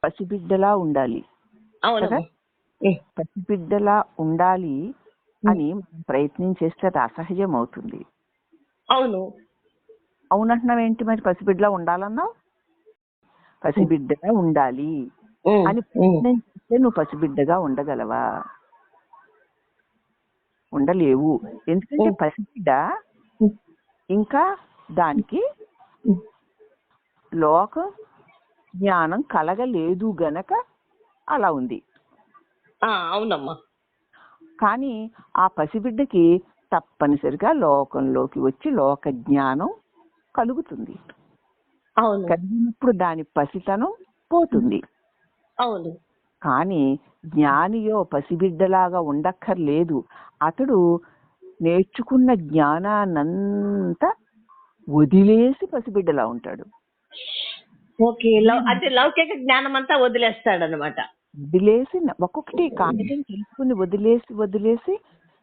పసిబిడ్డలా ఉండాలి కదా. అవునమ్మా. పసిబిడ్డలా ఉండాలి అని మనం ప్రయత్నం చేస్తే అది అసహజం అవుతుంది. అవును. అవునంటున్నావు ఏంటి మరి? పసిబిడ్డలా ఉండాలన్నావు. పసిబిడ్డగా ఉండాలి అని ప్రయత్నం చేస్తే నువ్వు పసిబిడ్డగా ఉండగలవా? ఉండలేవు. ఎందుకంటే పసిబిడ్డ ఇంకా దానికి లోక జ్ఞానం కలగలేదు గనక అలా ఉంది. అవునమ్మా. కానీ ఆ పసిబిడ్డకి తప్పనిసరిగా లోకంలోకి వచ్చి లోక జ్ఞానం కలుగుతుంది. అవును. కలిగినప్పుడు దాని పసితనం పోతుంది. అవును. కానీ జ్ఞానియో పసిబిడ్డలాగా ఉండక్కర్లేదు. అతడు నేర్చుకున్న జ్ఞానాన్నంతా వదిలేసి పసిబిడ్డలా ఉంటాడు. ఓకే. అంటే లౌకిక జ్ఞానం అంతా వదిలేస్తాడనమాట. వదిలేసి ఒక్కొక్కటి కాగితం తెలుసుకుని వదిలేసి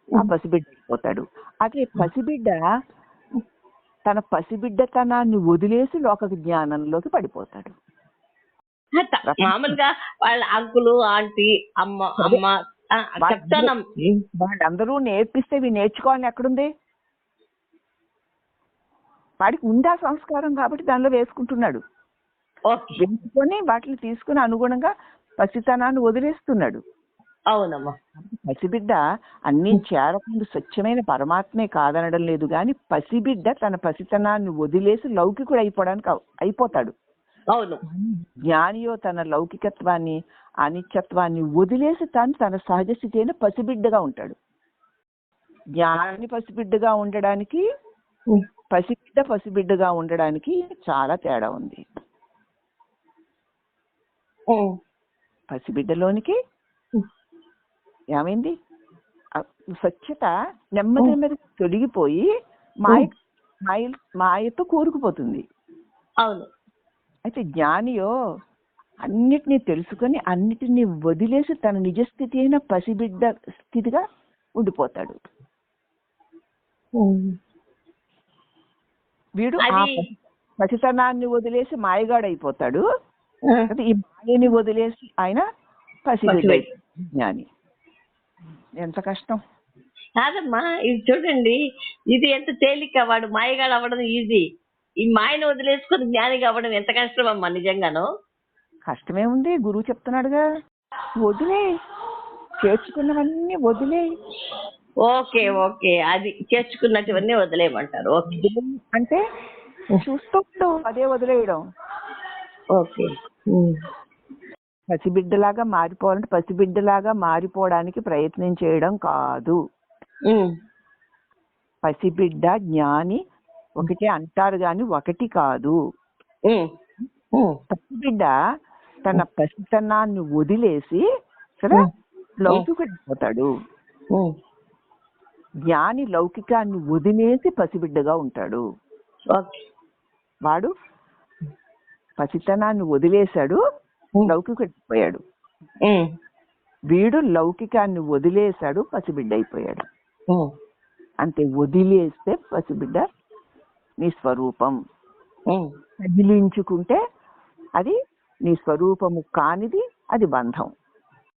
ఆ పసిబిడ్డ అయిపోతాడు. అదే పసిబిడ్డ తన పసిబిడ్డతనాన్ని వదిలేసి లోక జ్ఞానంలోకి పడిపోతాడు. మామూలుగా వాళ్ళ అంకులు, ఆంటీ, అమ్మ చెప్తాను. వాళ్ళందరూ నేర్పిస్తే నేర్చుకోవాలని ఎక్కడుంది? వాడికి ఉందా సంస్కారం కాబట్టి దానిలో వేసుకుంటున్నాడు. వేసుకొని వాటిని తీసుకుని అనుగుణంగా పసితనాన్ని వదిలేస్తున్నాడు. అవునమ్మా. పసిబిడ్డ అన్ని చేరకుండా స్వచ్ఛమైన పరమాత్మే కాదనడం లేదు, కానీ పసిబిడ్డ తన పసితనాన్ని వదిలేసి లౌకికుడు అయిపోతాడు. అవును. జ్ఞానియో తన లౌకికత్వాన్ని అనిత్యత్వాన్ని వదిలేసి తన సహజ స్థితి అయిన పసిబిడ్డగా ఉంటాడు. జ్ఞాని పసిబిడ్డగా ఉండడానికి పసిబిడ్డగా ఉండడానికి చాలా తేడా ఉంది. పసిబిడ్డలోనికి ఏమైంది? స్వచ్ఛత నెమ్మది తొలగిపోయి మాయతో కూరుకుపోతుంది. అవును. అయితే జ్ఞానియో అన్నిటినీ తెలుసుకొని అన్నిటినీ వదిలేసి తన నిజస్థితి అయిన పసిబిడ్డ స్థితిగా ఉండిపోతాడు. వీడు ఆ పసితనాన్ని వదిలేసి మాయగాడైపోతాడు. ఈ మాయని వదిలేసి ఆయన పసిబిడ్డ జ్ఞాని. ఎంత కష్టం కాదమ్మా. ఇది చూడండి, ఇది ఎంత తేలిక. వాడు మాయగాడు అవ్వడం ఈజీ. ఈ మాయను వదిలేసుకొని జ్ఞానిగా అవ్వడం ఎంత కష్టం అమ్మా. నిజంగాను కష్టమే ఉంది. గురువు చెప్తున్నాడుగా, వదిలే, చేర్చుకున్నవన్నీ వదిలే. ఓకే. అది చేర్చుకున్నటువన్నీ వదిలేయమంటారు. ఓకే. అంటే చూస్తూ అదే వదిలేయడం. ఓకే. పసిబిడ్డలాగా మారిపోవాలంటే పసిబిడ్డలాగా మారిపోవడానికి ప్రయత్నం చేయడం కాదు. పసిబిడ్డ జ్ఞాని ఒకటే అంటారు గాని ఒకటి కాదు. పసిబిడ్డ తన పసితనాన్ని వదిలేసి సరే లౌకికుడిపోతాడు. జ్ఞాని లౌకికాన్ని వదిలేసి పసిబిడ్డగా ఉంటాడు. వాడు పసితనాన్ని వదిలేశాడు, లౌకికుడిపోయాడు. వీడు లౌకికాన్ని వదిలేశాడు, పసిబిడ్డ అయిపోయాడు. అంతే. వదిలేస్తే పసిబిడ్డ నీ స్వరూపం. కదిలించుకుంటే అది నీ స్వరూపము కానిది, అది బంధం.